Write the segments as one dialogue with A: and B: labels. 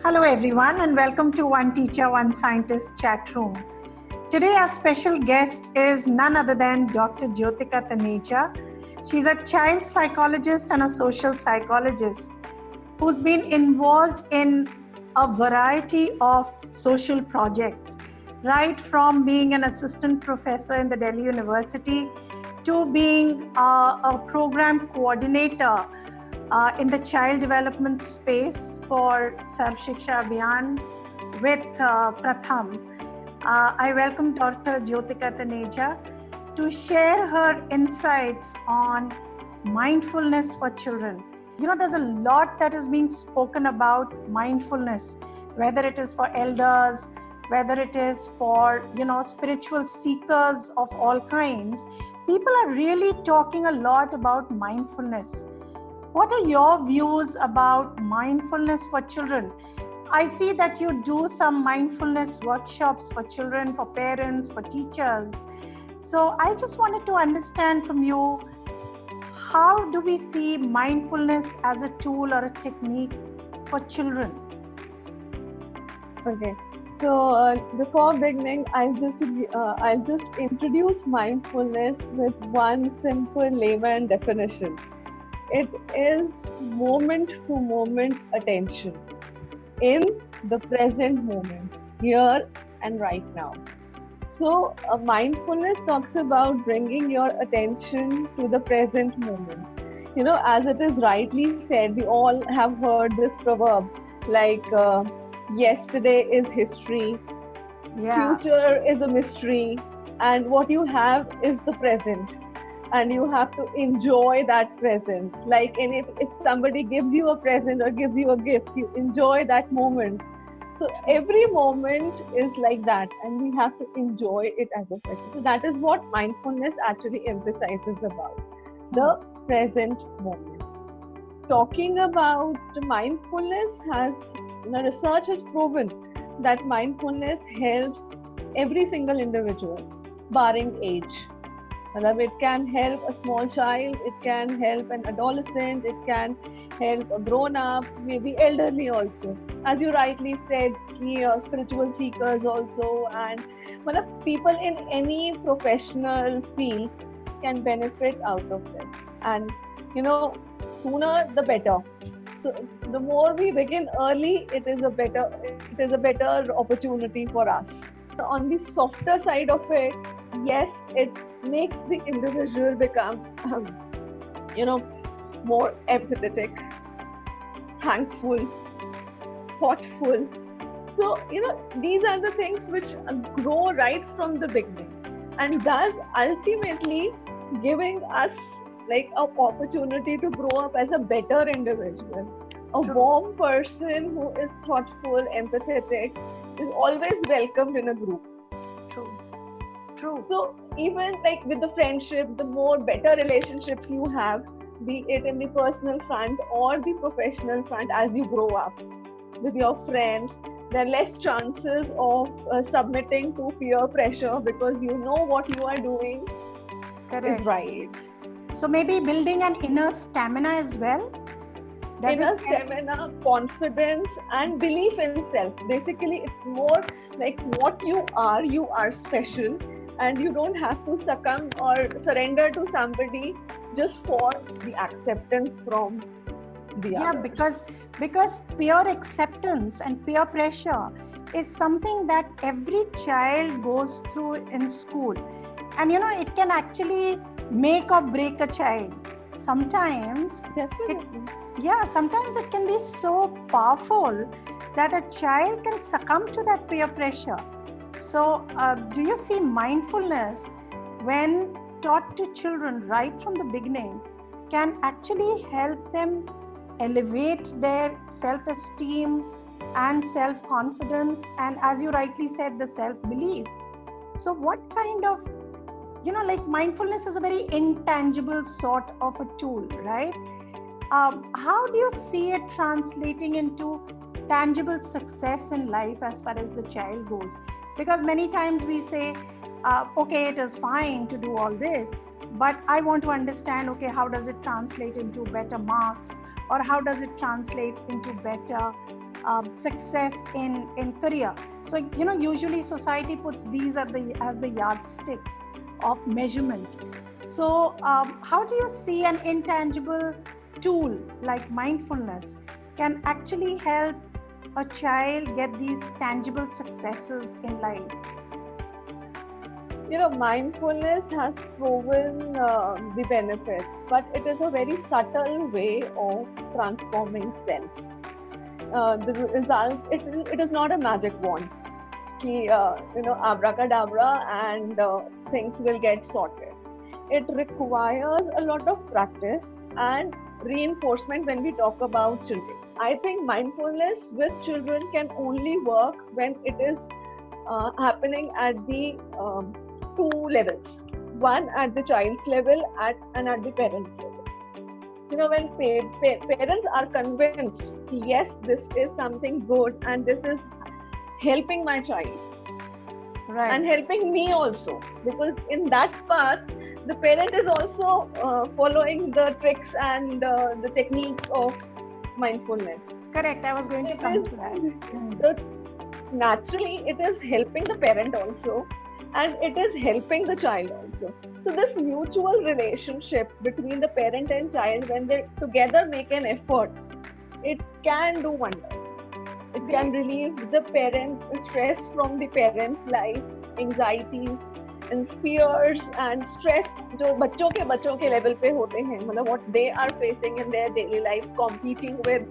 A: Hello everyone and welcome to One Teacher, One Scientist chat room. Today our special guest is none other than Dr. Jyotika Taneja. She's a child psychologist and a social psychologist who's been involved in a variety of social projects, right from being an assistant professor in the Delhi University to being a program coordinator in the child development space for Sarv Shiksha Abhiyan with Pratham. I welcome Dr. Jyotika Taneja to share her insights on mindfulness for children. You know, there's a lot that is being spoken about mindfulness, whether it is for elders, whether it is for, spiritual seekers of all kinds. People are really talking a lot about mindfulness. What are your views about mindfulness for children? I see that you do some mindfulness workshops for children, for parents, for teachers. So I just wanted to understand from you, how do we see mindfulness as a tool or a technique for children?
B: Okay, so before beginning, I'll just introduce mindfulness with one simple layman definition. It is moment-to-moment attention in the present moment, here and right now. So mindfulness talks about bringing your attention to the present moment. You know, as it is rightly said, we all have heard this proverb like yesterday is history, future is a mystery, and what you have is the present. And you have to enjoy that present. Like, and if somebody gives you a present or gives you a gift, you enjoy that moment. So every moment is like that, and we have to enjoy it as a present. So that is what mindfulness actually emphasizes about, the present moment. Talking about mindfulness, research has proven that mindfulness helps every single individual, barring age. It can help a small child, it can help an adolescent, it can help a grown-up, maybe elderly also. As you rightly said, spiritual seekers also, and people in any professional field can benefit out of this. And sooner the better. So the more we begin early, it is a better opportunity for us. On the softer side of it, yes, it makes the individual become, more empathetic, thankful, thoughtful. So, these are the things which grow right from the beginning, and thus ultimately giving us like an opportunity to grow up as a better individual. A warm person who is thoughtful, empathetic, is always welcomed in a group. True. So even like with the friendship, the more better relationships you have, be it in the personal front or the professional front, as you grow up with your friends, there are less chances of submitting to peer pressure, because you know what you are doing is right.
A: So maybe building an inner stamina as well?
B: Inner stamina, confidence, and belief in self. Basically, it's more like what you are special, and you don't have to succumb or surrender to somebody just for the acceptance from the others.
A: Because peer acceptance and peer pressure is something that every child goes through in school. And it can actually make or break a child. Sometimes sometimes it can be so powerful that a child can succumb to that peer pressure. So do you see mindfulness, when taught to children right from the beginning, can actually help them elevate their self-esteem and self-confidence, and as you rightly said, the self-belief? So what kind of, mindfulness is a very intangible sort of a tool, right? How do you see it translating into tangible success in life as far as the child goes? Because many times we say, okay, it is fine to do all this, but I want to understand, okay, how does it translate into better marks, or how does it translate into better success in career. So usually society puts these as the yardsticks of measurement. So how do you see an intangible tool like mindfulness can actually help a child get these tangible successes in life?
B: Mindfulness has proven the benefits, but it is a very subtle way of transforming self. The results, it is not a magic wand. Abracadabra and things will get sorted. It requires a lot of practice and reinforcement when we talk about children. I think mindfulness with children can only work when it is happening at the two levels. One at the child's level and at the parent's level. When parents are convinced, yes, this is something good and this is helping my child. Right. And helping me also, because in that path, the parent is also following the tricks and the techniques of mindfulness.
A: Correct. I was going to come to that.
B: Naturally, it is helping the parent also, and it is helping the child also. So this mutual relationship between the parent and child, when they together make an effort, it can do wonders. It can relieve the parent stress from the parent's life, anxieties and fears and stress जो बच्चों के level पे होते हैं, मतलब what they are facing in their daily lives, competing with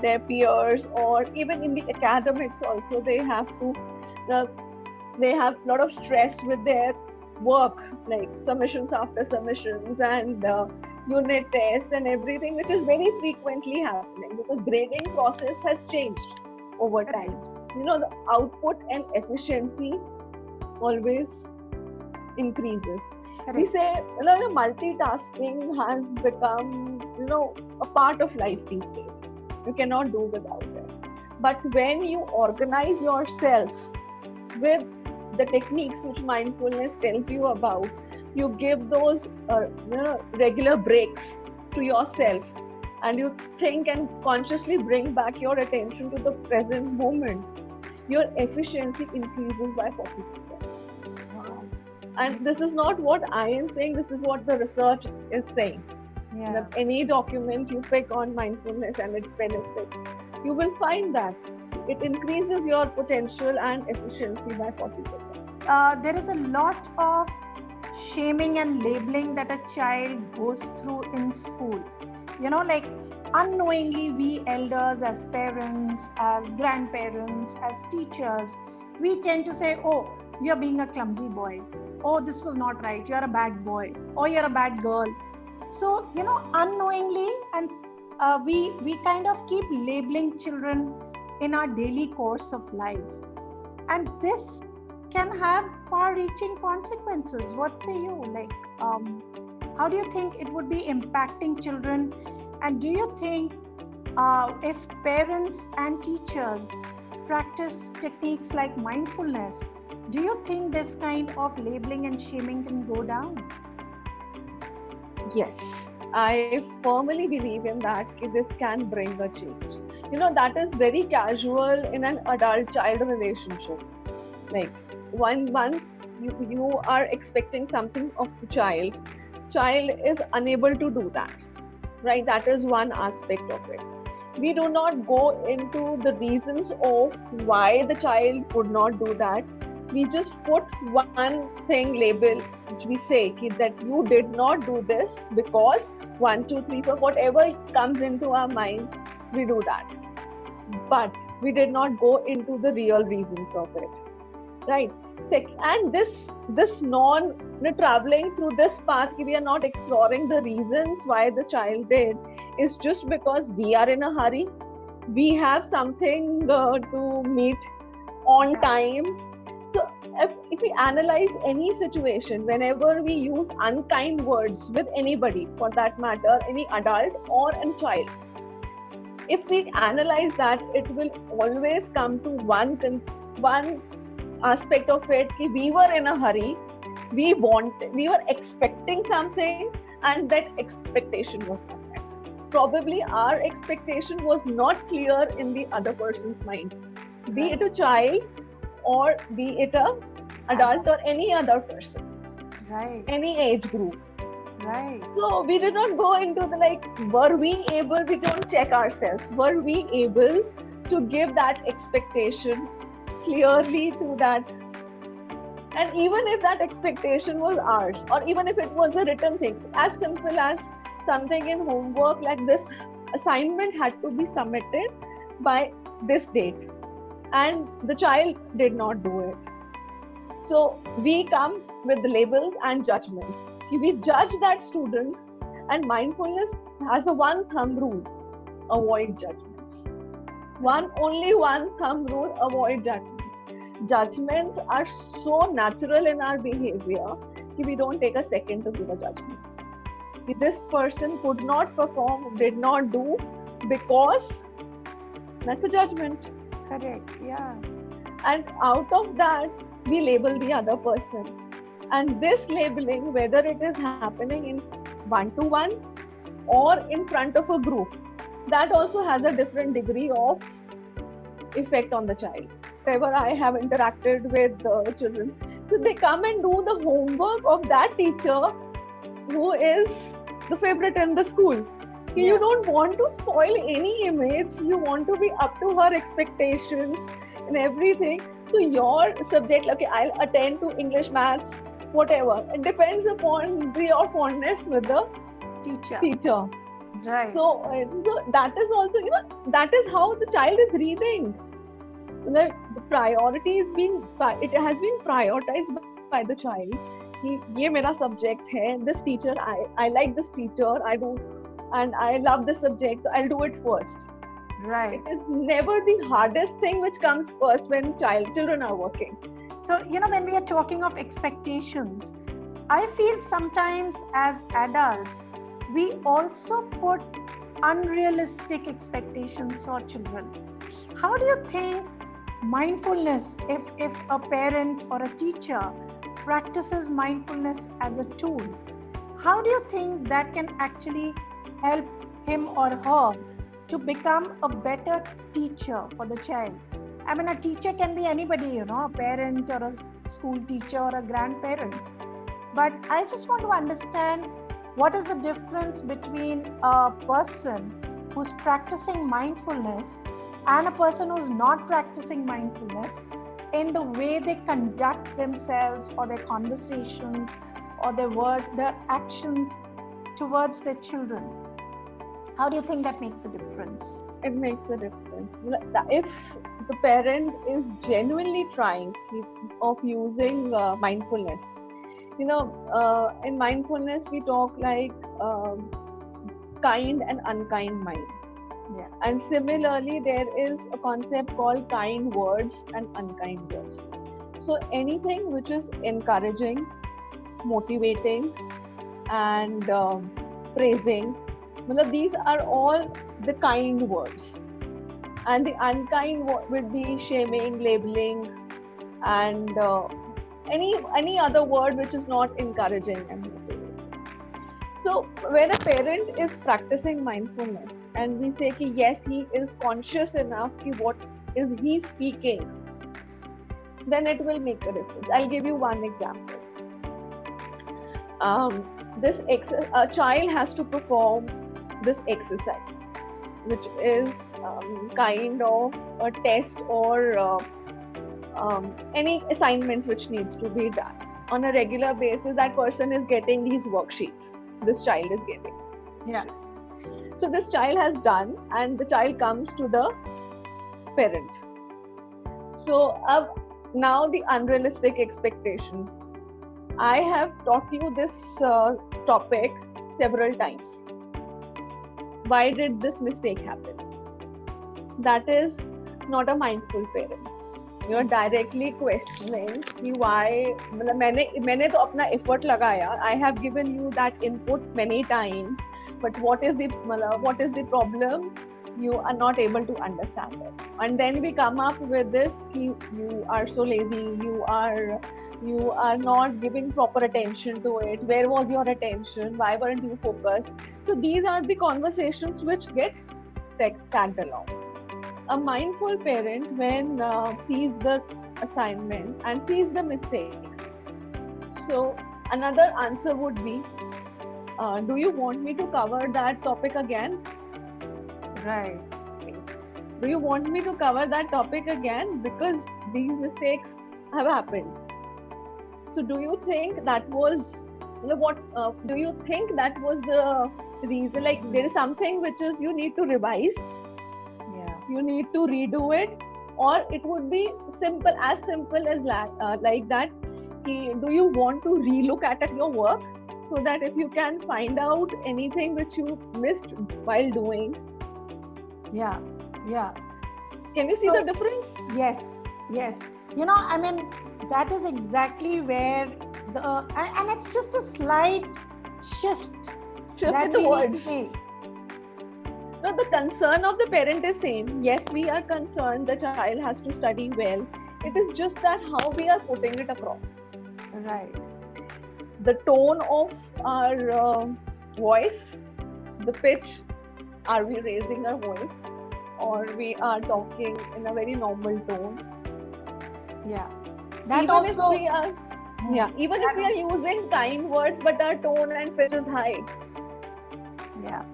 B: their peers, or even in the academics also they have a lot of stress with their work, like submissions after submissions and unit tests and everything, which is very frequently happening because grading process has changed over time. The output and efficiency always increases. Correct. We say multitasking has become a part of life these days. You cannot do without it. But when you organize yourself with the techniques which mindfulness tells you about, you give those regular breaks to yourself, and you think and consciously bring back your attention to the present moment, your efficiency increases by 40%. Wow. And this is not what I am saying, this is what the research is saying. Yeah. Any document you pick on mindfulness and its benefits, you will find that it increases your potential and efficiency by 40%.
A: There is a lot of shaming and labeling that a child goes through in school. Like unknowingly, we elders, as parents, as grandparents, as teachers, we tend to say, oh, you're being a clumsy boy. Oh, this was not right. You're a bad boy. Oh, you're a bad girl. So, unknowingly, and we kind of keep labeling children in our daily course of life. And this can have far-reaching consequences. What say you? Like, how do you think it would be impacting children? And do you think if parents and teachers practice techniques like mindfulness, do you think this kind of labeling and shaming can go down?
B: Yes, I firmly believe in that. This can bring a change. That is very casual in an adult-child relationship. Like, 1 month you are expecting something of the child is unable to do that, right? That is one aspect of it. We do not go into the reasons of why the child could not do that. We just put one thing label, which we say that you did not do this because 1, 2, 3, 4, whatever comes into our mind, we do that. But we did not go into the real reasons of it, right? And this traveling through this path, we are not exploring the reasons why the child did, is just because we are in a hurry. We have something to meet on time. So if we analyze any situation, whenever we use unkind words with anybody, for that matter, any adult or a child, if we analyze that, it will always come to one aspect of it. We were in a hurry, we were expecting something, and that expectation was not met. probably our expectation was not clear in the other person's mind, be
A: Right.
B: it a child or be it a adult or any other person,
A: Right.
B: any age group.
A: Right.
B: So we did not go into the like, were we able, we don't check ourselves, were we able to give that expectation clearly to that? And even if that expectation was ours, or even if it was a written thing, as simple as something in homework, like this assignment had to be submitted by this date, and the child did not do it. So we come with the labels and judgments. We judge that student, and mindfulness has a one thumb rule: avoid judgments. Only one thumb rule: avoid judgments. Judgments are so natural in our behavior that we don't take a second to give a judgment. This person could not perform, did not do, because that's a judgment.
A: Correct. Yeah.
B: And out of that, we label the other person. And this labeling, whether it is happening in one-to-one or in front of a group, that also has a different degree of effect on the child. Whenever I have interacted with children, so they come and do the homework of that teacher who is the favorite in the school.
A: Yeah.
B: You don't want to spoil any image, you want to be up to her expectations and everything. So your subject, okay, I'll attend to English, maths, whatever. It depends upon your fondness with the teacher.
A: Right.
B: So that is also, that is how the child is reading. The priority is it has been prioritized by the child. ये मेरा subject है, this teacher, I like this teacher, I do, and I love this subject, so I'll do it first.
A: Right.
B: It is never the hardest thing which comes first when children are working.
A: So, when we are talking of expectations, I feel sometimes as adults, we also put unrealistic expectations on children. How do you think mindfulness, if a parent or a teacher practices mindfulness as a tool, how do you think that can actually help him or her to become a better teacher for the child? I mean, a teacher can be anybody, a parent or a school teacher or a grandparent. But I just want to understand, what is the difference between a person who's practicing mindfulness and a person who's not practicing mindfulness in the way they conduct themselves or their conversations or their actions towards their children? How do you think that makes a difference?
B: It makes a difference. If the parent is genuinely trying of using mindfulness, in mindfulness we talk like kind and unkind mind.
A: Yeah.
B: And similarly, there is a concept called kind words and unkind words. So anything which is encouraging, motivating, and praising, these are all the kind words. And the unkind would be shaming, labeling, and any other word which is not encouraging and motivating. So when a parent is practicing mindfulness and we say ki yes, he is conscious enough ki what is he speaking, then it will make a difference. I'll give you one example. A child has to perform this exercise, which is kind of a test or any assignment which needs to be done. On a regular basis, that person is getting these worksheets. This child is getting.
A: Yeah.
B: So this child has done, and the child comes to the parent. So now the unrealistic expectation. I have taught you this topic several times. Why did this mistake happen? That is not a mindful parent. You're directly questioning why. मैंने तो अपना effort लगाया. I have given you that input many times. But what is the problem? you are not able to understand it. And then we come up with this, you are so lazy, you are not giving proper attention to it. Where was your attention? Why weren't you focused? So these are the conversations which get tagged along. A mindful parent, when sees the assignment and sees the mistakes, so another answer would be, do you want me to cover that topic again?
A: Right.
B: Do you want me to cover that topic again? Because these mistakes have happened. So do you think that was do you think that was the reason? Like there is something which is you need to revise, you need to redo it, or it would be simple as like that. Do you want to relook at your work so that if you can find out anything which you missed while doing?
A: Yeah.
B: Can you see the difference?
A: Yes. I mean, that is exactly where and it's just a slight shift that
B: in the
A: we
B: words.
A: need to make.
B: No, the concern of the parent is same. Yes, we are concerned the child has to study well. It is just that how we are putting it across.
A: Right.
B: The tone of our voice, the pitch, are we raising our voice or we are talking in a very normal tone?
A: Yeah. That
B: even
A: also.
B: If we are, even if we are using kind words, but our tone and pitch is high.
A: Yeah.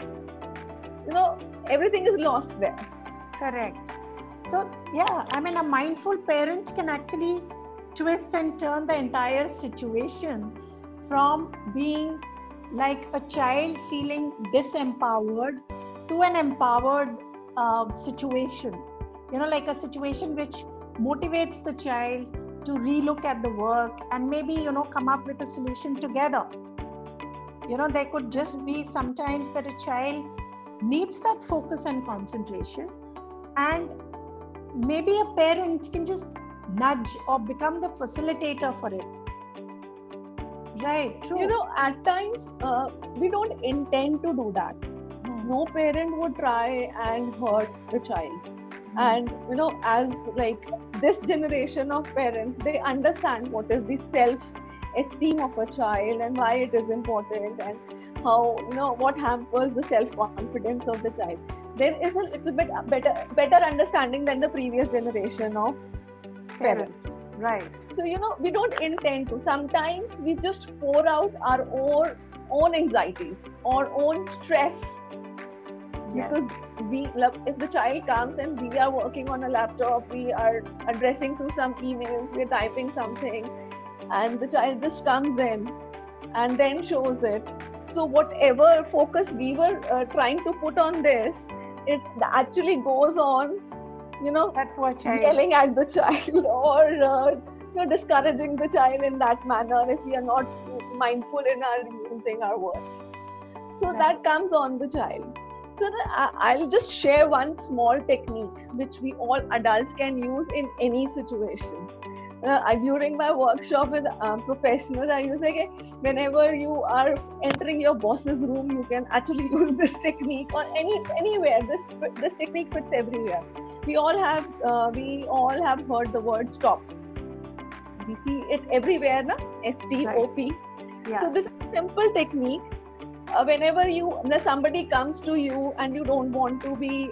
B: Everything is lost there.
A: Correct. So, I mean, a mindful parent can actually twist and turn the entire situation from being like a child feeling disempowered to an empowered situation. Like a situation which motivates the child to relook at the work and maybe, come up with a solution together. There could just be sometimes that a child needs that focus and concentration, and maybe a parent can just nudge or become the facilitator for it. Right, true.
B: At times we don't intend to do that. No parent would try and hurt the child. And as like this generation of parents, they understand what is the self-esteem of a child and why it is important, and how what hampers the self-confidence of the child. There is a little bit better understanding than the previous generation of parents.
A: Right.
B: So we don't intend to. Sometimes we just pour out our own anxieties or own stress.
A: Yes.
B: Because if the child comes and we are working on a laptop, we are addressing to some emails, we are typing something, and the child just comes in and then shows it. So whatever focus we were trying to put on this, it actually goes on,
A: that poor child,
B: yelling at the child or discouraging the child in that manner if we are not mindful in our using our words. So that comes on the child. So I'll just share one small technique which we all adults can use in any situation. During my workshop with professionals, I use like, whenever you are entering your boss's room, you can actually use this technique, or anywhere. This technique fits everywhere. We all have heard the word stop. We see it everywhere, na? STOP.
A: Yeah.
B: So this is a simple technique. Whenever somebody comes to you and you don't want to be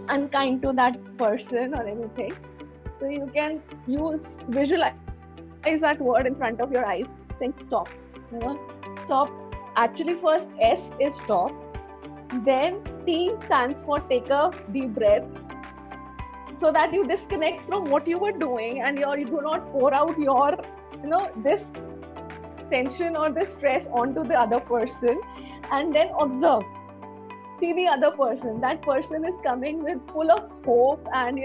B: unkind to that person or anything, so you can visualize that word in front of your eyes, saying stop. Stop. Actually, first S is stop. Then T stands for take a deep breath, so that you disconnect from what you were doing and you do not pour out your this tension or this stress onto the other person. And then observe, see the other person. That person is coming with full of hope and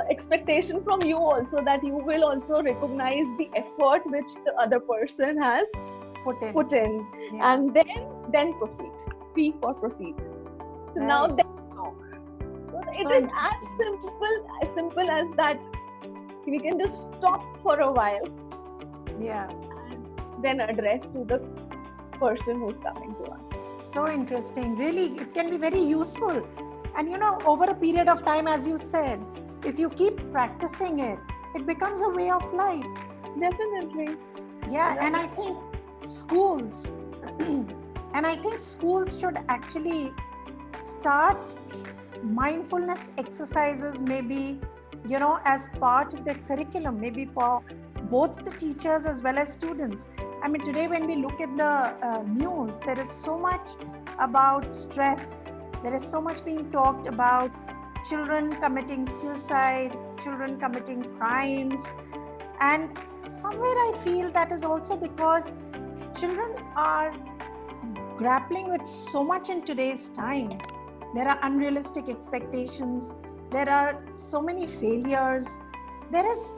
B: expectation from you also, that you will also recognize the effort which the other person has put in. Yeah. And then proceed. P for proceed. So now then talk. So it is as simple as that. We can just stop for a while.
A: Yeah.
B: And then address to the person who's coming to us.
A: So interesting. Really, it can be very useful. And over a period of time, as you said, if you keep practicing it, it becomes a way of life.
B: Definitely.
A: Yeah, and I think schools, and I think schools should actually start mindfulness exercises, maybe, as part of their curriculum, maybe for both the teachers as well as students. I mean, today when we look at the news, there is so much about stress. There is so much being talked about children committing suicide, children committing crimes. And somewhere I feel that is also because children are grappling with so much in today's times. There are unrealistic expectations. There are so many failures. There is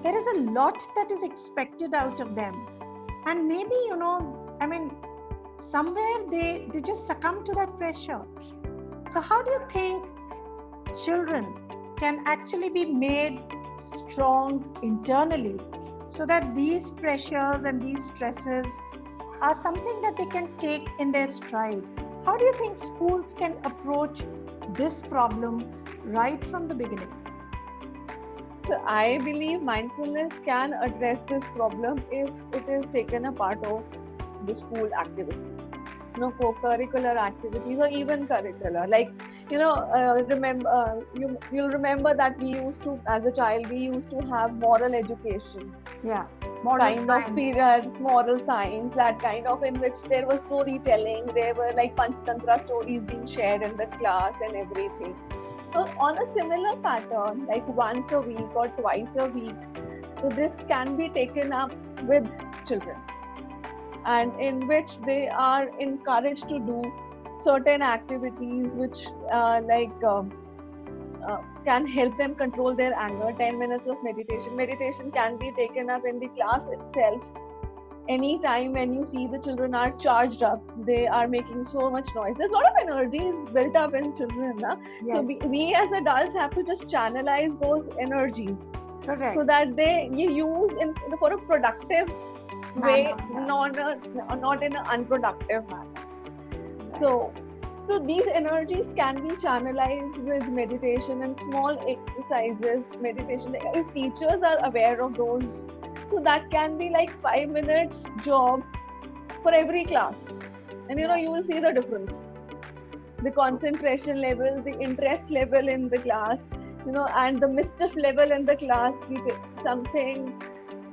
A: a lot that is expected out of them. And maybe, I mean, somewhere they just succumb to that pressure. So how do you think children can actually be made strong internally so that these pressures and these stresses are something that they can take in their stride? How do you think schools can approach this problem right from the beginning?
B: So I believe mindfulness can address this problem if it is taken a part of the school activities, co-curricular activities or even curricular. Like, you'll remember that we used to, as a child, we used to have moral education.
A: Yeah, moral
B: kind
A: science.
B: of period, moral science, that kind of, in which there was storytelling, there were like Panchtantra stories being shared in the class and everything. So on a similar pattern, like once a week or twice a week, so this can be taken up with children, and in which they are encouraged to do certain activities which can help them control their anger. 10 minutes of meditation. Meditation can be taken up in the class itself. Anytime when you see the children are charged up, they are making so much noise. There's a lot of energy is built up in children.
A: Yes.
B: So we as adults have to just channelize those energies.
A: Correct.
B: So that you use for a productive way, not in an unproductive manner. Right. So these energies can be channelized with meditation and small exercises. Meditation, if teachers are aware of those, so that can be like 5 minutes job for every class, and you will see the difference, the concentration level, the interest level in the class, and the mischief level in the class, something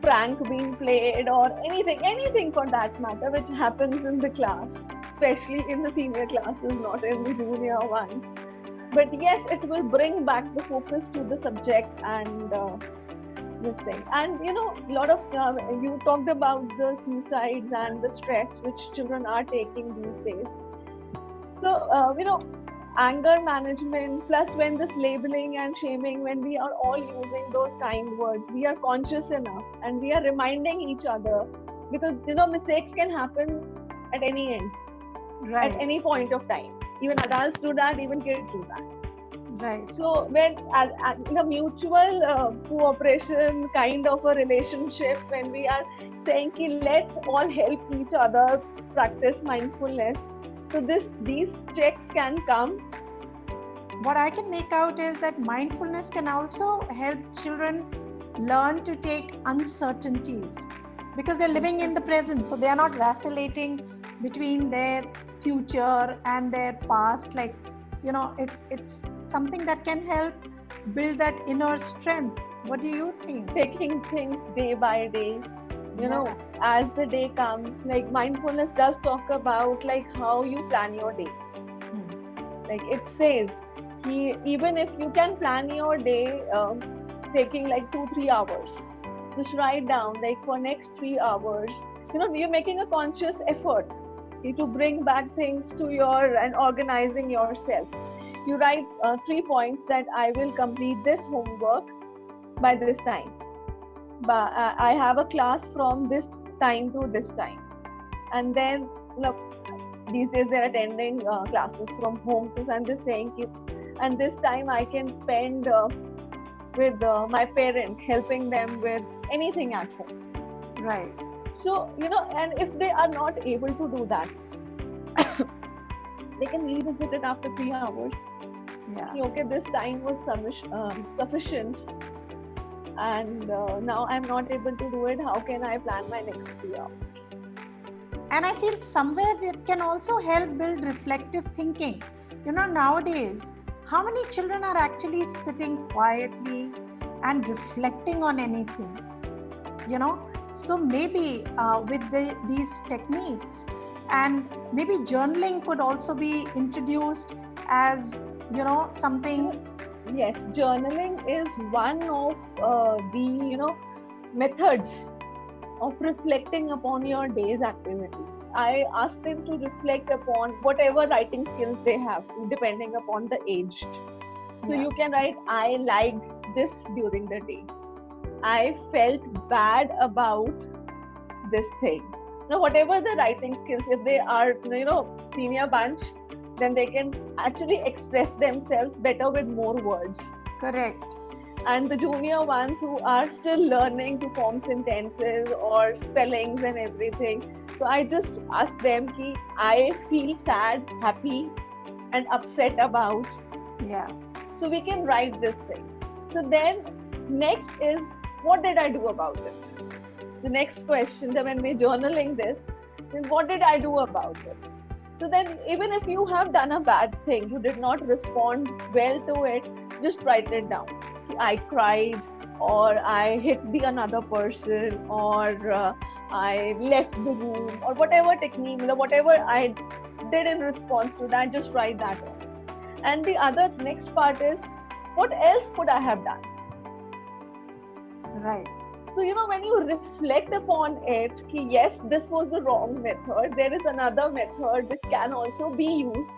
B: prank being played or anything for that matter, which happens in the class, especially in the senior classes, not in the junior ones. But yes, it will bring back the focus to the subject and this thing. And a lot of you talked about the suicides and the stress which children are taking these days. So anger management, plus when this labeling and shaming, when we are all using those kind words, we are conscious enough and we are reminding each other, because mistakes can happen at any end,
A: right,
B: at any point of time. Even adults do that, even kids do that.
A: Right.
B: So when in a mutual cooperation kind of a relationship, when we are saying let's all help each other practice mindfulness, so these checks can come.
A: What I can make out is that mindfulness can also help children learn to take uncertainties, because they're living in the present, so they are not vacillating between their future and their past. Like, it's something that can help build that inner strength. What do you think?
B: Taking things day by day, as the day comes. Like mindfulness does talk about like how you plan your day. Like it says, even if you can plan your day taking like 2-3 hours, just write down like for next 3 hours, you're making a conscious effort to bring back things to and organizing yourself. You write 3 points that I will complete this homework by this time. But I have a class from this time to this time. And then, these days they're attending classes from home. So I'm just saying, and this time I can spend with my parent, helping them with anything at home.
A: Right.
B: So, and if they are not able to do that, they can revisit it after 3 hours.
A: Yeah.
B: Okay, this time was sufficient, and now I'm not able to do it. How can I plan my next 3 hours?
A: And I feel somewhere it can also help build reflective thinking. Nowadays, how many children are actually sitting quietly and reflecting on anything? So maybe with these techniques, and maybe journaling could also be introduced as something.
B: Yes, journaling is one of the methods of reflecting upon your day's activity. I ask them to reflect upon whatever writing skills they have, depending upon the age. So
A: Yeah.
B: you can write, I liked this during the day. I felt bad about this thing. Now, whatever the writing skills, if they are, senior bunch, then they can actually express themselves better with more words.
A: Correct.
B: And the junior ones who are still learning to form sentences or spellings and everything, so I just ask them ki I feel sad, happy and upset about.
A: Yeah.
B: So we can write these things. So then next is, what did I do about it? The next question, when we're journaling this, then what did I do about it? So then even if you have done a bad thing, you did not respond well to it, just write it down. I cried, or I hit another person, or I left the room, or whatever technique, whatever I did in response to that, just write that also. And the other next part is, what else could I have done?
A: Right.
B: So, when you reflect upon it, yes, this was the wrong method, there is another method which can also be used,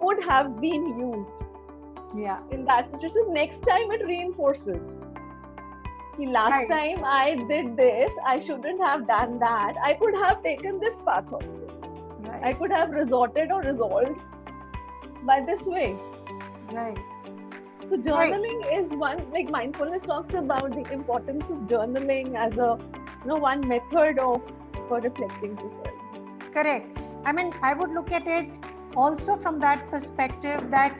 B: could have been used.
A: Yeah.
B: In that situation, next time it reinforces. Last time I did this, I shouldn't have done that. I could have taken this path also.
A: Right.
B: I could have resorted or resolved by this way.
A: Right.
B: So journaling is one, like mindfulness talks about the importance of journaling as a one method for reflecting to self.
A: Correct. I mean, I would look at it also from that perspective that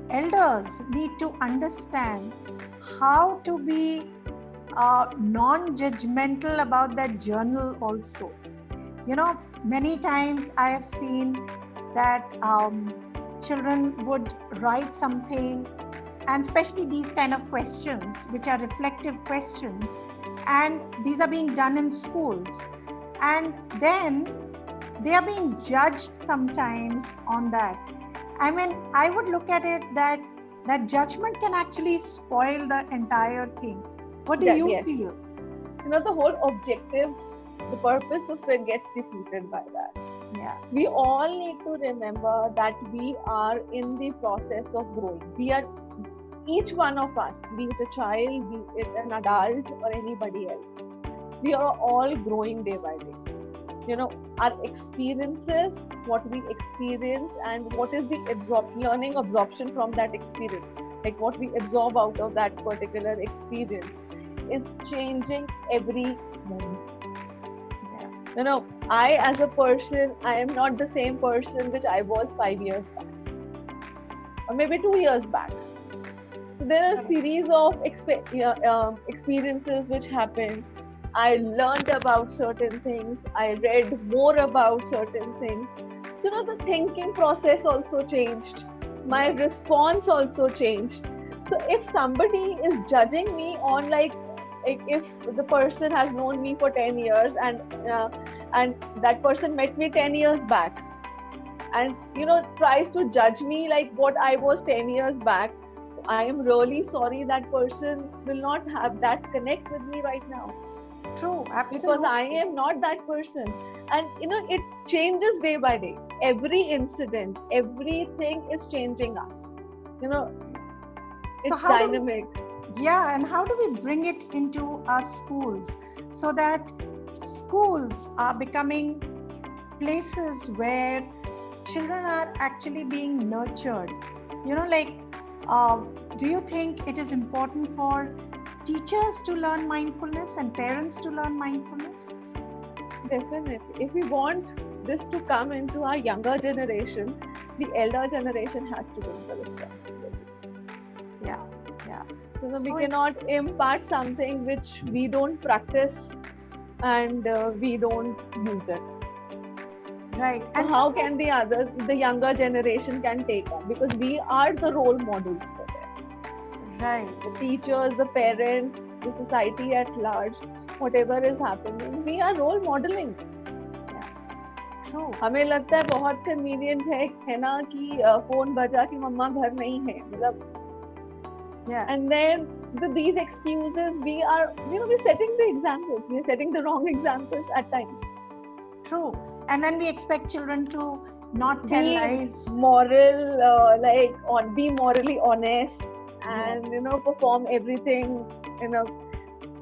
A: elders need to understand how to be non-judgmental about that journal also. Many times I have seen that children would write something, and especially these kind of questions, which are reflective questions, and these are being done in schools, and then they are being judged sometimes on that. I mean, I would look at it that judgment can actually spoil the entire thing. What do you feel?
B: The whole objective, the purpose of it gets defeated by that.
A: Yeah.
B: We all need to remember that we are in the process of growing. We are, each one of us, be it a child, be it an adult or anybody else, we are all growing day by day. Our experiences, what we experience, and what is the learning absorption from that experience, like what we absorb out of that particular experience, is changing every moment. Yeah. I as a person, I am not the same person which I was 5 years back, or maybe 2 years back. So there are a series of experiences which happen. I learned about certain things. I read more about certain things. So the thinking process also changed. My response also changed. So if somebody is judging me on like if the person has known me for 10 years and that person met me 10 years back and tries to judge me like what I was 10 years back, I am really sorry, that person will not have that connect with me right now.
A: True, absolutely.
B: Because I am not that person. And it changes day by day. Every incident, everything is changing us. It's dynamic.
A: And how do we bring it into our schools so that schools are becoming places where children are actually being nurtured? Do you think it is important for teachers to learn mindfulness and parents to learn mindfulness?
B: Definitely. If we want this to come into our younger generation, the elder generation has to take the responsibility.
A: Yeah.
B: So we
A: So
B: cannot impart something which we don't practice and we don't use it.
A: Right.
B: So how can the younger generation can take up? Because we are the role models for them.
A: Right.
B: The teachers, the parents, the society at large, whatever is happening, we are role modeling.
A: True.
B: हमें लगता है बहुत convenient है ना कि phone बजा कि मम्मा घर नहीं है मतलब and then these excuses we're setting the examples, we're setting the wrong examples at times.
A: True. And then we expect children to not tell lies,
B: moral be morally honest and perform everything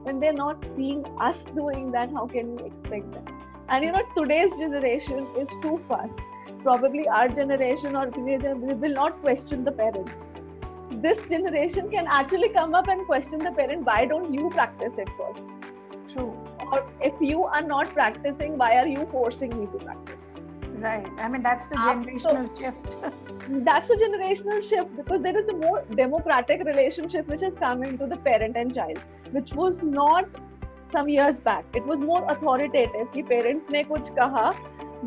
B: when they're not seeing us doing that. How can we expect that? And today's generation is too fast. Probably our generation or teenager will not question the parent. This generation can actually come up and question the parent, why don't you practice it first?
A: True.
B: Or if you are not practicing, why are you forcing me to practice?
A: Right. I mean, that's the generational shift.
B: That's a generational shift, because there is a more democratic relationship which has come into the parent and child, which was not some years back. It was more authoritative. The parent ne kuch kaha,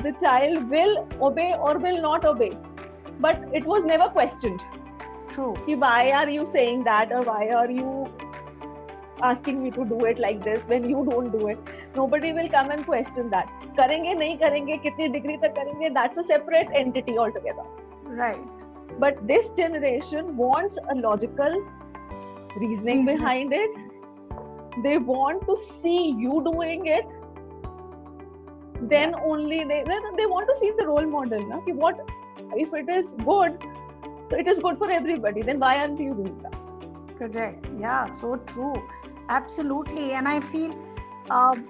B: the child will obey or will not obey. But it was never questioned.
A: True.
B: Why are you saying that, or why are you asking me to do it like this when you don't do it? Nobody will come and question that. Karenge, nahi karenge, kitni degree tak karenge, that's a separate entity altogether.
A: Right.
B: But this generation wants a logical reasoning behind it. They want to see you doing it. Then only they want to see the role model. Na? What if it is good? So it is good for everybody. Then why aren't you doing that?
A: Correct. Yeah, so true. Absolutely. And I feel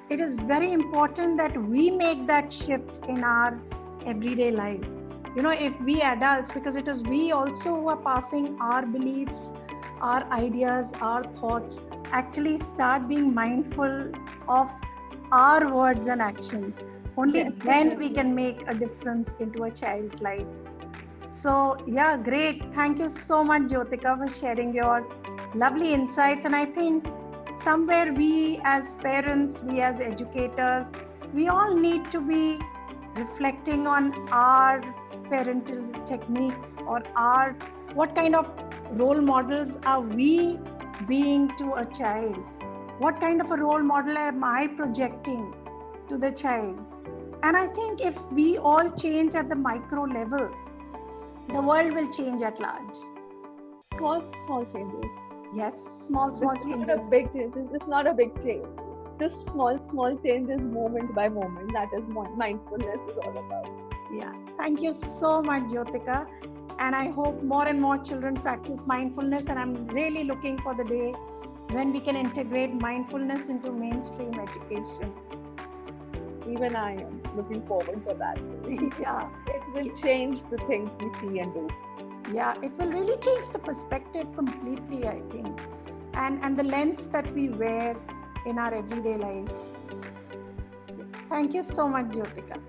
A: it is very important that we make that shift in our everyday life. If we adults, because it is we also who are passing our beliefs, our ideas, our thoughts, actually start being mindful of our words and actions. Only then we can make a difference into a child's life. So, yeah, great. Thank you so much, Jyotika, for sharing your lovely insights. And I think somewhere we as parents, we as educators, we all need to be reflecting on our parental techniques, or what kind of role models are we being to a child? What kind of a role model am I projecting to the child? And I think if we all change at the micro level, the world will change at large.
B: Small changes.
A: Yes, small changes.
B: Not a big changes. It's not a big change. It's just small changes, moment by moment. That is what mindfulness is all about.
A: Yeah. Thank you so much, Jyotika. And I hope more and more children practice mindfulness. And I'm really looking for the day when we can integrate mindfulness into mainstream education.
B: Even I am looking forward for that.
A: Yeah.
B: It will change the things we see and do.
A: Yeah, it will really change the perspective completely, I think. And the lens that we wear in our everyday life. Thank you so much, Jyotika.